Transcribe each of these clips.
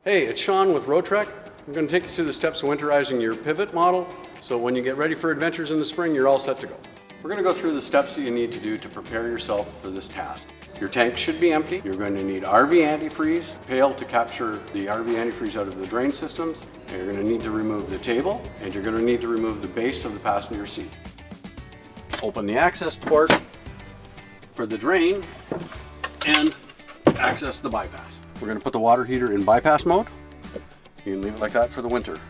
Hey, it's Sean with Roadtrek. I'm going to take you through the steps of winterizing your Pivot model, so when you get ready for adventures in the spring, you're all set to go. We're going to go through the steps that you need to do to prepare yourself for this task. Your tank should be empty. You're going to need RV antifreeze, pail to capture the RV antifreeze out of the drain systems. And you're going to need to remove the table, and you're going to need to remove the base of the passenger seat. Open the access port for the drain and access the bypass. We're going to put the water heater in bypass mode. You can leave it like that for the winter.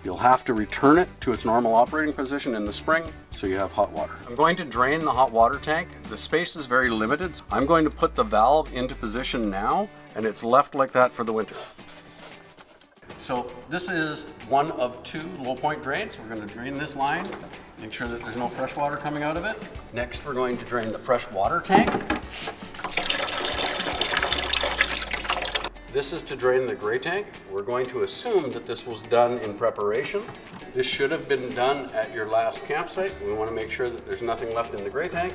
You'll have to return it to its normal operating position in the spring so you have hot water. I'm going to drain the hot water tank. The space is very limited. I'm going to put the valve into position now, and it's left like that for the winter. So this is one of two low point drains. We're going to drain this line, make sure that there's no fresh water coming out of it. Next, we're going to drain the fresh water tank. This is to drain the gray tank. We're going to assume that this was done in preparation. This should have been done at your last campsite. We want to make sure that there's nothing left in the gray tank.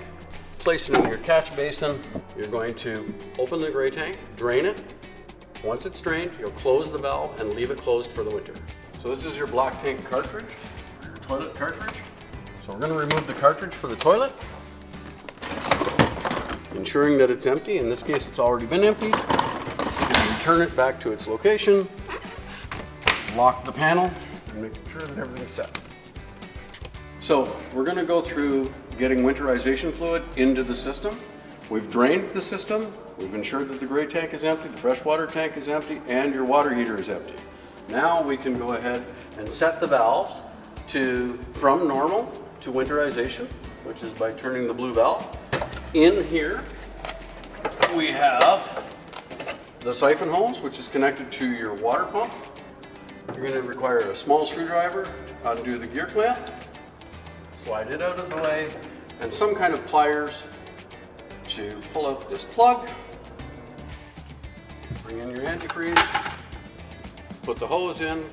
Place it in your catch basin. You're going to open the gray tank, drain it. Once it's drained, you'll close the valve and leave it closed for the winter. So this is your black tank cartridge, your toilet cartridge. So we're going to remove the cartridge for the toilet, ensuring that it's empty. In this case, it's already been emptied. Turn it back to its location, lock the panel, and make sure that everything's set. So we're going to go through getting winterization fluid into the system. We've drained the system, we've ensured that the gray tank is empty, the freshwater tank is empty, and your water heater is empty. Now we can go ahead and set the valves from normal to winterization, which is by turning the blue valve. In here we have the siphon hose, which is connected to your water pump. You're going to require a small screwdriver to undo the gear clamp, slide it out of the way, and some kind of pliers to pull out this plug. Bring in your antifreeze, put the hose in,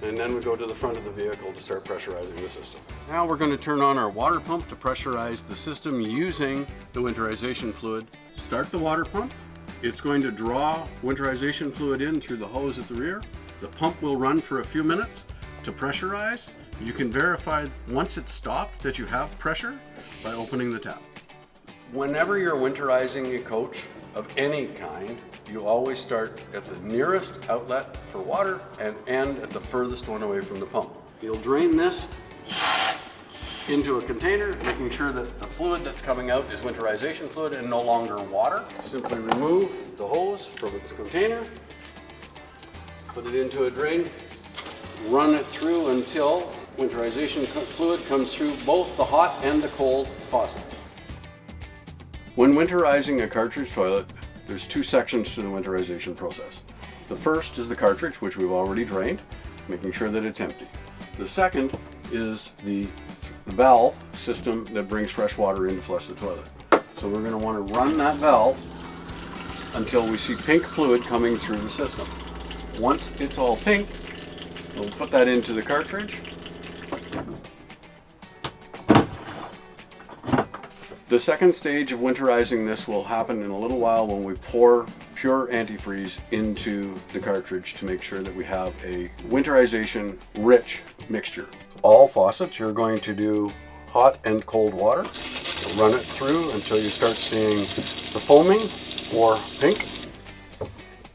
and then we go to the front of the vehicle to start pressurizing the system. Now we're going to turn on our water pump to pressurize the system using the winterization fluid. Start the water pump. It's going to draw winterization fluid in through the hose at the rear. The pump will run for a few minutes to pressurize. You can verify once it's stopped that you have pressure by opening the tap. Whenever you're winterizing a coach of any kind, you always start at the nearest outlet for water and end at the furthest one away from the pump. You'll drain this into a container, making sure that the fluid that's coming out is winterization fluid and no longer water. Simply remove the hose from its container, put it into a drain, run it through until winterization fluid comes through both the hot and the cold faucets. When winterizing a cartridge toilet, there's two sections to the winterization process. The first is the cartridge, which we've already drained, making sure that it's empty. The second is the valve system that brings fresh water in to flush the toilet. So we're going to want to run that valve until we see pink fluid coming through the system. Once it's all pink, we'll put that into the cartridge. The second stage of winterizing this will happen in a little while when we pour pure antifreeze into the cartridge to make sure that we have a winterization rich mixture. All faucets, you're going to do hot and cold water. Run it through until you start seeing the foaming or pink.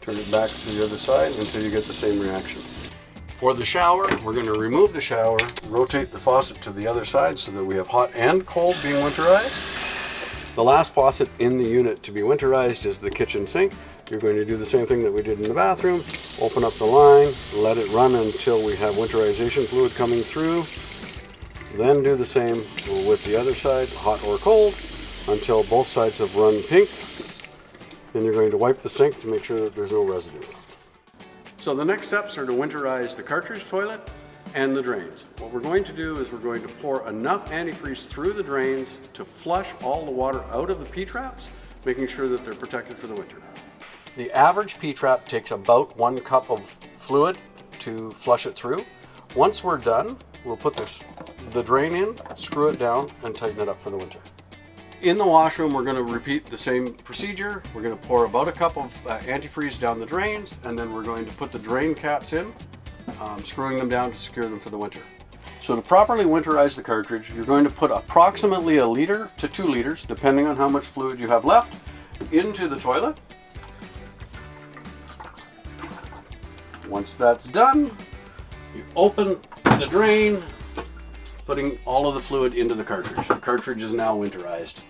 Turn it back to the other side until you get the same reaction. For the shower, we're going to remove the shower, rotate the faucet to the other side so that we have hot and cold being winterized. The last faucet in the unit to be winterized is the kitchen sink. You're going to do the same thing that we did in the bathroom. Open up the line, let it run until we have winterization fluid coming through. Then do the same with the other side, hot or cold, until both sides have run pink. Then you're going to wipe the sink to make sure that there's no residue left. So the next steps are to winterize the cartridge toilet and the drains. What we're going to do is we're going to pour enough antifreeze through the drains to flush all the water out of the P-traps, making sure that they're protected for the winter. The average P-trap takes about 1 cup of fluid to flush it through. Once we're done, we'll put the drain in, screw it down, and tighten it up for the winter. In the washroom, we're going to repeat the same procedure. We're going to pour about a cup of antifreeze down the drains, and then we're going to put the drain caps in, screwing them down to secure them for the winter. So to properly winterize the cartridge, you're going to put approximately 1 liter to 2 liters, depending on how much fluid you have left, into the toilet. Once that's done, you open the drain, putting all of the fluid into the cartridge. The cartridge is now winterized.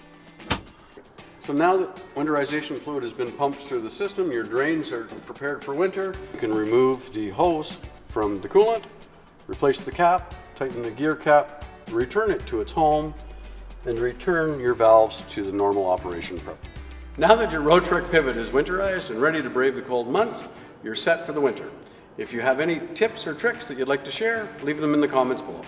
So now that winterization fluid has been pumped through the system, your drains are prepared for winter. You can remove the hose from the coolant, replace the cap, tighten the gear cap, return it to its home, and return your valves to the normal operation. Now that your Roadtrek Pivot is winterized and ready to brave the cold months, you're set for the winter. If you have any tips or tricks that you'd like to share, leave them in the comments below.